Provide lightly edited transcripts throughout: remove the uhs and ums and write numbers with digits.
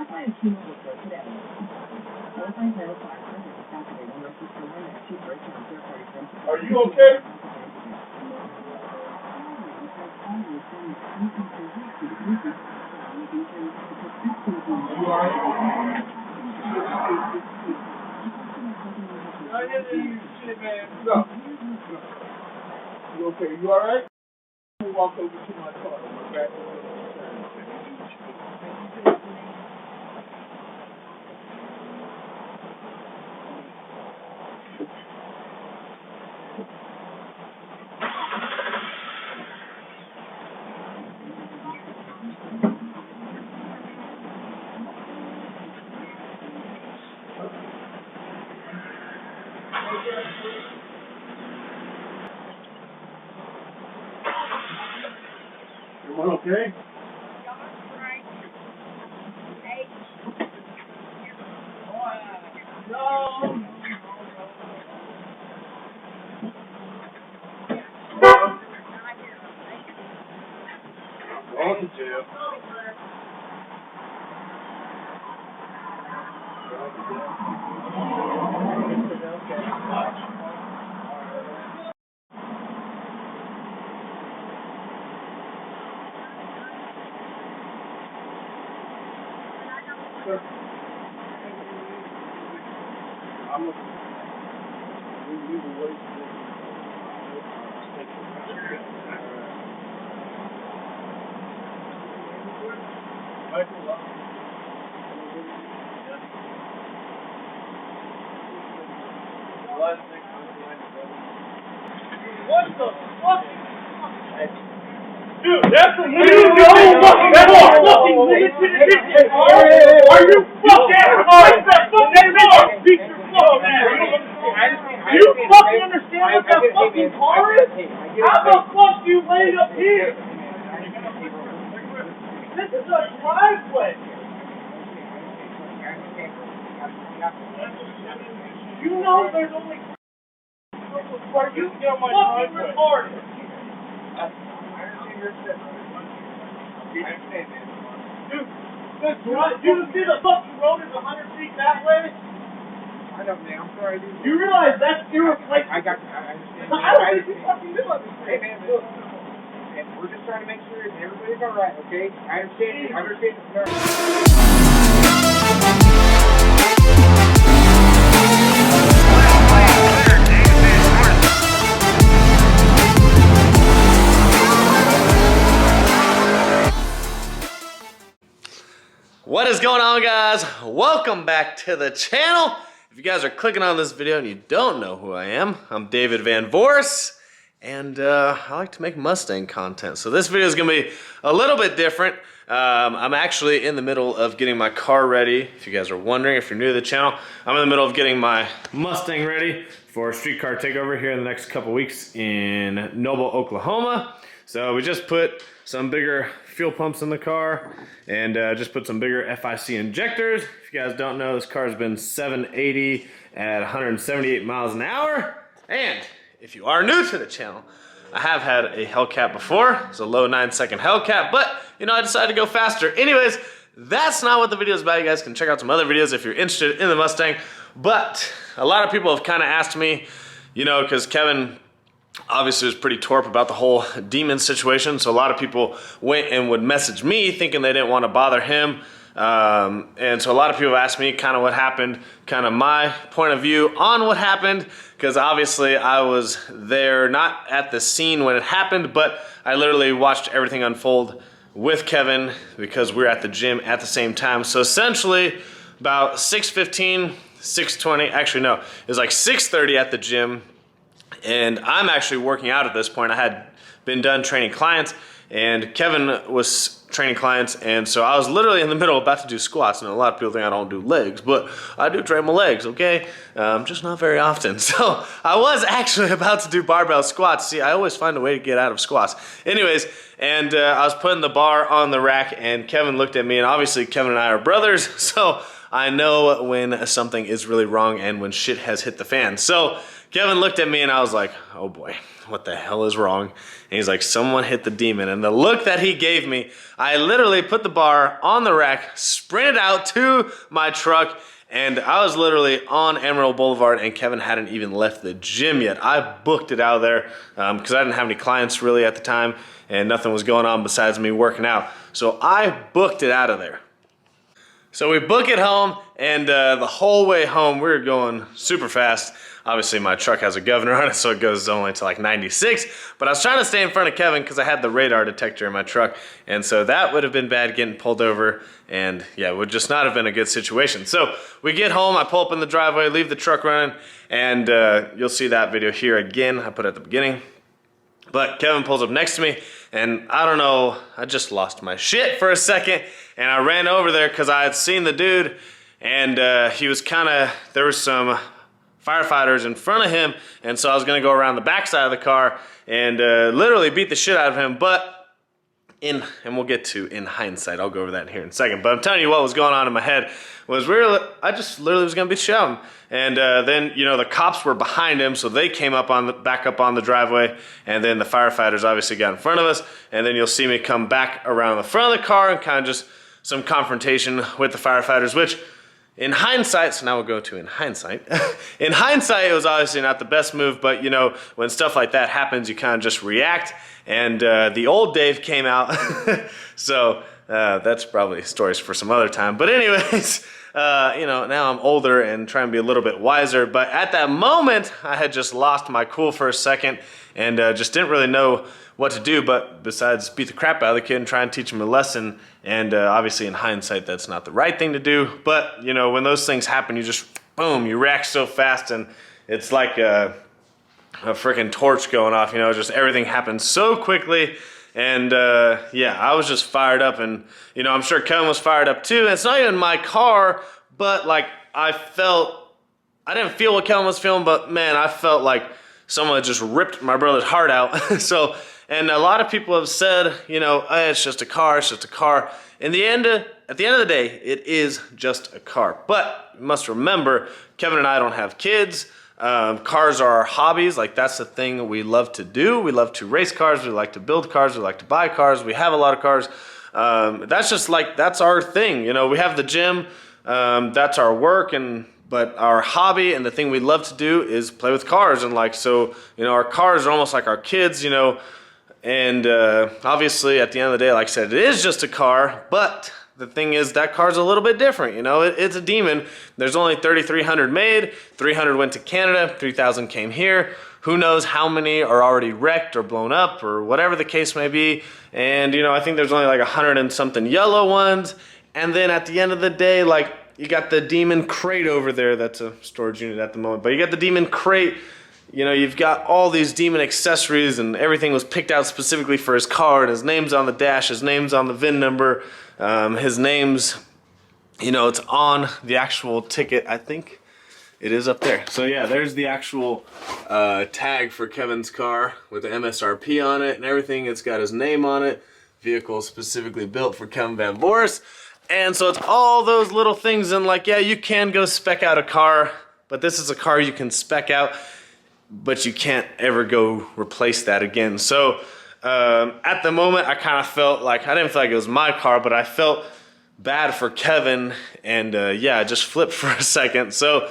Are you okay? You alright? Shit, man. No. You okay? You alright? We walked over to my car. We're back to the everyone okay? No. Going to jail. Sir. I'm a... We will wait for what the fuck? Dude, that's a fucking are you fucking you fucking understand what that fucking car is? How the fuck do you lay it up here? This is a driveway. You know there's only are you fucking retarded? Dude, you see the fucking road is 100 feet that way? I don't know, I'm sorry, dude. You realize that's irreplaceable? I understand. I don't think you fucking do understand. Hey, man, look. And we're just trying to make sure that everybody's alright, okay? I understand. What is going on, guys? Welcome back to the channel. If you guys are clicking on this video and you don't know who I am, I'm David VANVORIS, and I like to make Mustang content. So this video is going to be a little bit different. I'm actually in the middle of getting my car ready. If you guys are wondering, if you're new to the channel, I'm in the middle of getting my Mustang ready for a street car takeover here in the next couple weeks in Noble, Oklahoma. So we just put some bigger fuel pumps in the car and just put some bigger FIC injectors. If you guys don't know, this car has been 780 at 178 miles an hour. And if you are new to the channel, I have had a Hellcat before. It's a low 9-second Hellcat, but you know, I decided to go faster. Anyways, that's not what the video is about. You guys can check out some other videos if you're interested in the Mustang. But a lot of people have kind of asked me, you know, because Kevin obviously was pretty torp about the whole demon situation, so a lot of people went and would message me thinking they didn't want to bother him, and so a lot of people asked me kind of what happened, kind of my point of view on what happened, because obviously I was there, not at the scene when it happened, but I literally watched everything unfold with Kevin because we were at the gym at the same time. So essentially about 6:15, 6:20, actually no, it was like 6:30 at the gym. And I'm actually working out at this point. I had been done training clients, and Kevin was training clients, and so I was literally in the middle about to do squats. And a lot of people think I don't do legs, but I do train my legs, okay? Just not very often. So I was actually about to do barbell squats. See, I always find a way to get out of squats. Anyways, and I was putting the bar on the rack, and Kevin looked at me, and obviously Kevin and I are brothers, so I know when something is really wrong and when shit has hit the fan. So Kevin looked at me and I was like, oh boy. what the hell is wrong? And he's like, someone hit the demon. And the look that he gave me, I literally put the bar on the rack, sprinted out to my truck, and I was literally on Emerald Boulevard, and Kevin hadn't even left the gym yet. I booked it out of there because I didn't have any clients really at the time, and nothing was going on besides me working out. So I booked it out of there. So we book it home, and the whole way home, we were going super fast. Obviously, my truck has a governor on it, so it goes only to like 96. But I was trying to stay in front of Kevin because I had the radar detector in my truck. And so that would have been bad getting pulled over. And yeah, it would just not have been a good situation. So we get home, I pull up in the driveway, leave the truck running, and you'll see that video here again. I put it at the beginning. But Kevin pulls up next to me, and I don't know, I just lost my shit for a second. And I ran over there because I had seen the dude, and he was there was some firefighters in front of him, and so I was gonna go around the backside of the car and literally beat the shit out of him. But and we'll get to in hindsight, I'll go over that here in a second. But I'm telling you what was going on in my head was I just literally was gonna beat the shit out of him. And then, you know, the cops were behind him, so they came up back up on the driveway, and then the firefighters obviously got in front of us, and then you'll see me come back around the front of the car and kind of just some confrontation with the firefighters, which in hindsight, so now we'll go to in hindsight. In hindsight, it was obviously not the best move, but you know, when stuff like that happens, you kind of just react, and the old Dave came out. So that's probably stories for some other time. But anyways, you know, now I'm older and trying to be a little bit wiser, but at that moment, I had just lost my cool for a second and just didn't really know what to do, but besides beat the crap out of the kid and try and teach him a lesson. And obviously in hindsight, that's not the right thing to do. But you know, when those things happen, you just, boom, you react so fast, and it's like a freaking torch going off, you know, just everything happens so quickly. And yeah, I was just fired up, and you know, I'm sure Kevin was fired up too. And it's not even my car, but like I didn't feel what Kevin was feeling, but man, I felt like someone just ripped my brother's heart out. So, and a lot of people have said, you know, hey, it's just a car, it's just a car. At the end of the day, it is just a car. But you must remember, Kevin and I don't have kids. Cars are our hobbies. Like, that's the thing we love to do. We love to race cars. We like to build cars. We like to buy cars. We have a lot of cars. That's just like, that's our thing. You know, we have the gym. That's our work, but our hobby and the thing we love to do is play with cars. And like, so, you know, our cars are almost like our kids, you know. And obviously, at the end of the day, like I said, it is just a car, but the thing is, that car's a little bit different, you know. It's a demon. There's only 3,300 made, 300 went to Canada, 3,000 came here. Who knows how many are already wrecked or blown up or whatever the case may be. And, you know, I think there's only like 100 and something yellow ones. And then at the end of the day, like, you got the demon crate over there. That's a storage unit at the moment. But you got the demon crate. You know, you've got all these demon accessories, and everything was picked out specifically for his car, and his name's on the dash, his name's on the VIN number, his name's, you know, it's on the actual ticket. I think it is up there. So yeah, there's the actual tag for Kevin's car with the MSRP on it and everything. It's got his name on it. Vehicle specifically built for Kevin VANVORIS. And so it's all those little things, and like, yeah, you can go spec out a car, but this is a car you can spec out, but you can't ever go replace that again. So at the moment, I kind of felt like, I didn't feel like it was my car, but I felt bad for Kevin, and yeah, I just flipped for a second. So,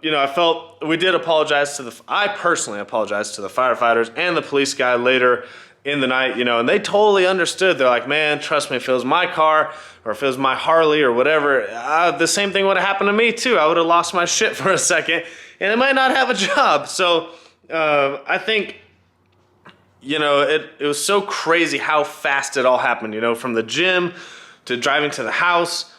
you know, I felt, we did apologize I personally apologized to the firefighters and the police guy later in the night, you know, and they totally understood. They're like, man, trust me, if it was my car or if it was my Harley or whatever, the same thing would have happened to me too. I would have lost my shit for a second, and I might not have a job. So I think, you know, it was so crazy how fast it all happened, you know, from the gym to driving to the house,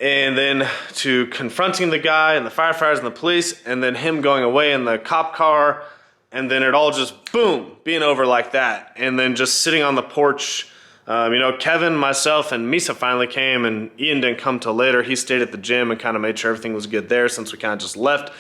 and then to confronting the guy and the firefighters and the police, and then him going away in the cop car, and then it all just, boom, being over like that. And then just sitting on the porch, you know, Kevin, myself, and Misa finally came, and Ian didn't come till later. He stayed at the gym and kind of made sure everything was good there since we kind of just left.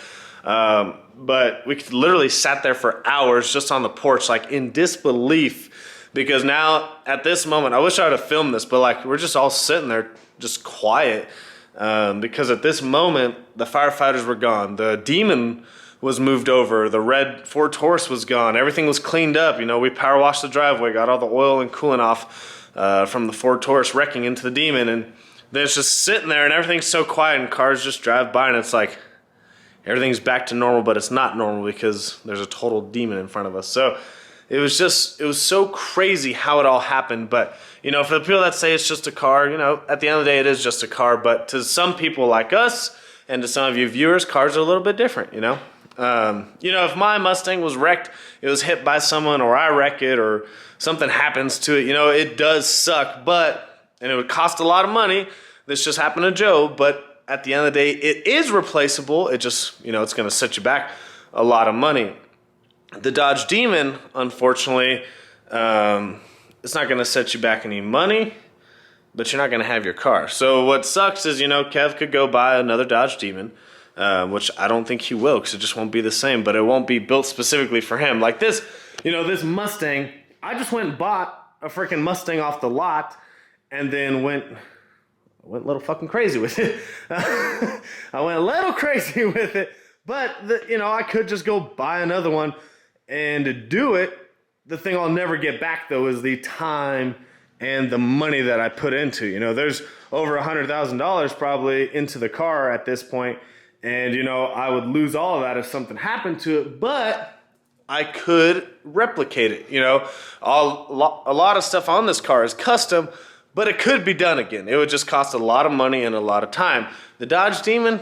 But we literally sat there for hours just on the porch, like in disbelief, because now at this moment, I wish I would have filmed this, but like we're just all sitting there just quiet, because at this moment, the firefighters were gone. The demon was moved over. The red Ford Taurus was gone. Everything was cleaned up. You know, we power washed the driveway, got all the oil and coolant off from the Ford Taurus wrecking into the Demon, and then it's just sitting there and everything's so quiet and cars just drive by and it's like everything's back to normal, but it's not normal because there's a total Demon in front of us. So it was so crazy how it all happened. But, you know, for the people that say it's just a car, you know, at the end of the day, it is just a car. But to some people like us and to some of you viewers, cars are a little bit different, you know. You know, if my Mustang was wrecked, it was hit by someone, or I wreck it, or something happens to it, you know, it does suck, and it would cost a lot of money. This just happened to Joe, but at the end of the day, it is replaceable. It just, you know, it's going to set you back a lot of money. The Dodge Demon, unfortunately, it's not going to set you back any money, but you're not going to have your car. So what sucks is, you know, Kev could go buy another Dodge Demon, which I don't think he will, because it just won't be the same, but it won't be built specifically for him. Like this, you know, this Mustang, I just went and bought a freaking Mustang off the lot and then went a little fucking crazy with it. I went a little crazy with it, but, you know, I could just go buy another one and to do it. The thing I'll never get back, though, is the time and the money that I put into. You know, there's over $100,000 probably into the car at this point, and, you know, I would lose all of that if something happened to it, but I could replicate it. You know, a lot of stuff on this car is custom, but it could be done again. It would just cost a lot of money and a lot of time. The Dodge Demon,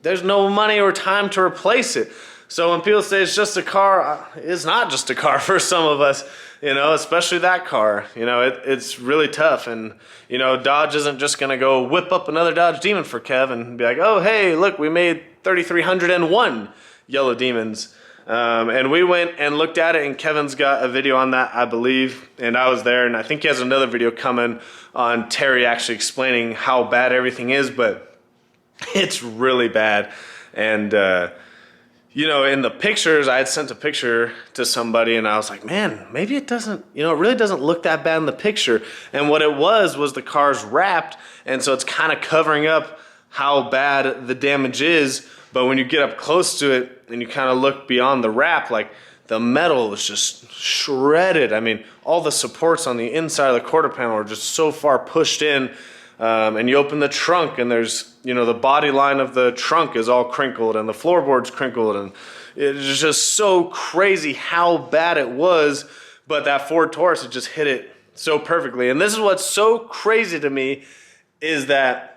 there's no money or time to replace it. So when people say it's just a car, it's not just a car for some of us, you know, especially that car. You know, it's really tough. And, you know, Dodge isn't just going to go whip up another Dodge Demon for Kev and be like, oh, hey, look, we made 3,301 yellow Demons. And we went and looked at it, and Kevin's got a video on that, I believe, and I was there, and I think he has another video coming on Terry actually explaining how bad everything is, but it's really bad. And, you know, in the pictures, I had sent a picture to somebody, and I was like, man, maybe it doesn't, you know, it really doesn't look that bad in the picture. And what it was the car's wrapped, and so it's kind of covering up how bad the damage is. But when you get up close to it and you kind of look beyond the wrap, like the metal is just shredded. I mean, all the supports on the inside of the quarter panel are just so far pushed in. And you open the trunk and there's, you know, the body line of the trunk is all crinkled and the floorboard's crinkled. And it's just so crazy how bad it was. But that Ford Taurus, it just hit it so perfectly. And this is what's so crazy to me is that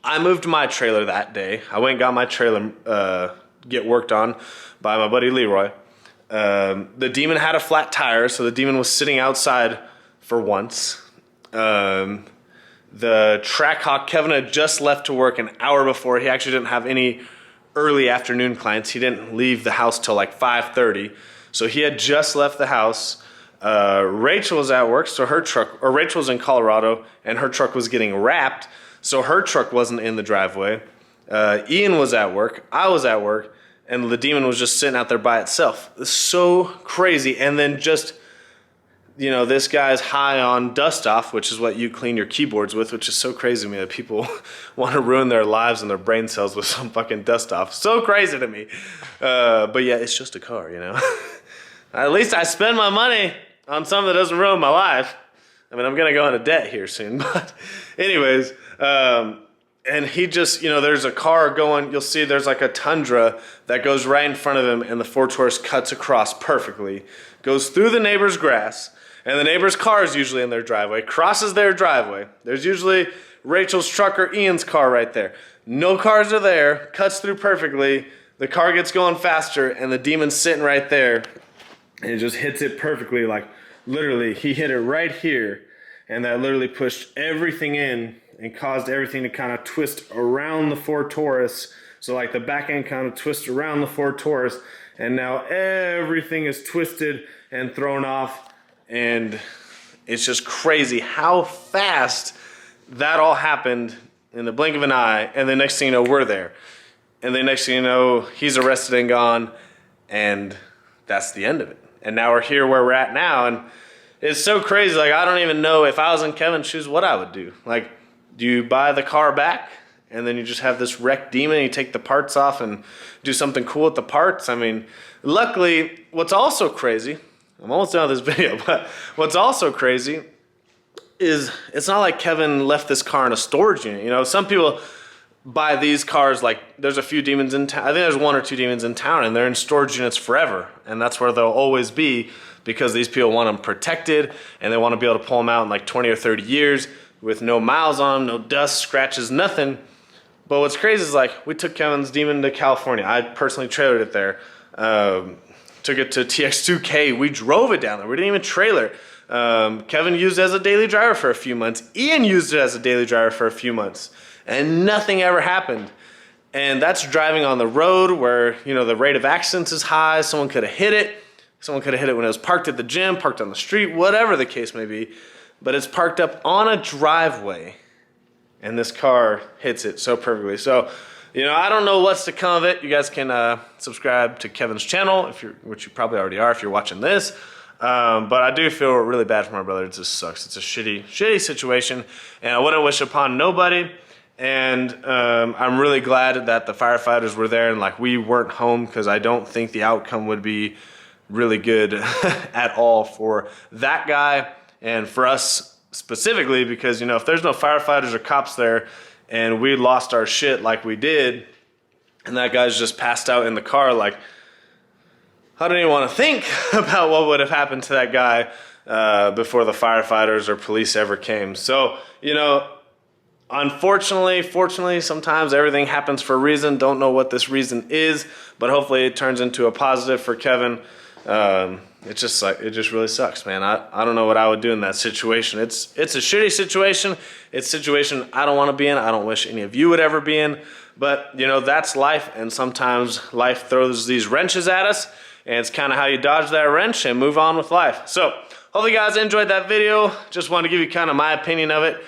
I moved my trailer that day. I went and got my trailer get worked on by my buddy Leroy. The Demon had a flat tire, so the Demon was sitting outside for once. The Trackhawk, Kevin had just left to work an hour before. He actually didn't have any early afternoon clients. He didn't leave the house till like 5:30. So he had just left the house. Rachel was at work, so her truck, or Rachel was in Colorado, and her truck was getting wrapped. So her truck wasn't in the driveway. Ian was at work. I was at work. And the Demon was just sitting out there by itself. It's so crazy. And then just, you know, this guy's high on dust off, which is what you clean your keyboards with, which is so crazy to me that people want to ruin their lives and their brain cells with some fucking dust off. So crazy to me. But yeah, it's just a car, you know. At least I spend my money on something that doesn't ruin my life. I mean, I'm going to go into debt here soon. But anyways, and he just, you know, there's a car going, you'll see there's like a Tundra that goes right in front of him, and the Ford Taurus cuts across perfectly, goes through the neighbor's grass, and the neighbor's car is usually in their driveway, crosses their driveway. There's usually Rachel's truck or Ian's car right there. No cars are there, cuts through perfectly, the car gets going faster, and the Demon's sitting right there, and it just hits it perfectly. Like, literally, he hit it right here, and that literally pushed everything in and caused everything to kind of twist around the Ford Taurus. So like the back end kind of twists around the Ford Taurus, and now everything is twisted and thrown off, and it's just crazy how fast that all happened in the blink of an eye. And the next thing you know, we're there, and the next thing you know, he's arrested and gone, and that's the end of it. And now we're here where we're at now, and it's so crazy. Like, I don't even know if I was in Kevin's shoes what I would do. Like, do you buy the car back and then you just have this wrecked demon, and you take the parts off and do something cool with the parts. I mean, luckily, what's also crazy, I'm almost done with this video, but what's also crazy is it's not like Kevin left this car in a storage unit. You know, some people buy these cars, like there's a few demons in town. I think there's 1 or 2 demons in town, and they're in storage units forever, and that's where they'll always be, because these people want them protected, and they want to be able to pull them out in like 20 or 30 years with no miles on them, no dust, scratches, nothing. But what's crazy is, like, we took Kevin's demon to California. I personally trailered it there. Took it to TX2K. We drove it down there. We didn't even trailer it. Kevin used it as a daily driver for a few months. Ian used it as a daily driver for a few months. And nothing ever happened. And that's driving on the road where, you know, the rate of accidents is high. Someone could have hit it. Someone could have hit it when it was parked at the gym, parked on the street, whatever the case may be. But it's parked up on a driveway, and this car hits it so perfectly. So, you know, I don't know what's to come of it. You guys can subscribe to Kevin's channel, which you probably already are if you're watching this. But I do feel really bad for my brother. It just sucks. It's a shitty situation, and I wouldn't wish upon nobody. And I'm really glad that the firefighters were there, and like we weren't home, because I don't think the outcome would be really good at all for that guy and for us specifically, because, you know, if there's no firefighters or cops there and we lost our shit like we did, and that guy's just passed out in the car, like, I don't even want to think about what would have happened to that guy before the firefighters or police ever came. So, you know, unfortunately, fortunately, sometimes everything happens for a reason. Don't know what this reason is, but hopefully it turns into a positive for Kevin. It just really sucks, man. I don't know what I would do in that situation. It's a shitty situation. It's a situation I don't want to be in. I don't wish any of you would ever be in. But, you know, that's life, and sometimes life throws these wrenches at us, and it's kind of how you dodge that wrench and move on with life. So, hopefully you guys enjoyed that video. Just wanted to give you kind of my opinion of it,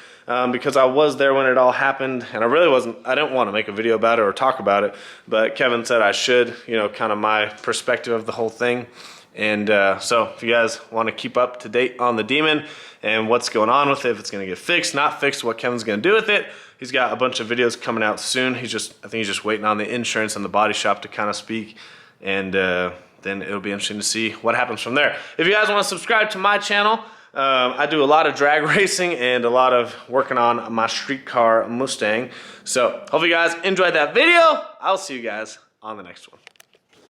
because I was there when it all happened, and I didn't want to make a video about it or talk about it, but Kevin said I should, you know, kind of my perspective of the whole thing. And so if you guys want to keep up to date on the demon and what's going on with it, if it's going to get fixed, not fixed, what Kevin's going to do with it, he's got a bunch of videos coming out soon. I think he's just waiting on the insurance and the body shop to kind of speak, and then it'll be interesting to see what happens from there. If you guys want to subscribe to my channel, I do a lot of drag racing and a lot of working on my street car Mustang. So hopefully you guys enjoyed that video. I'll see you guys on the next one.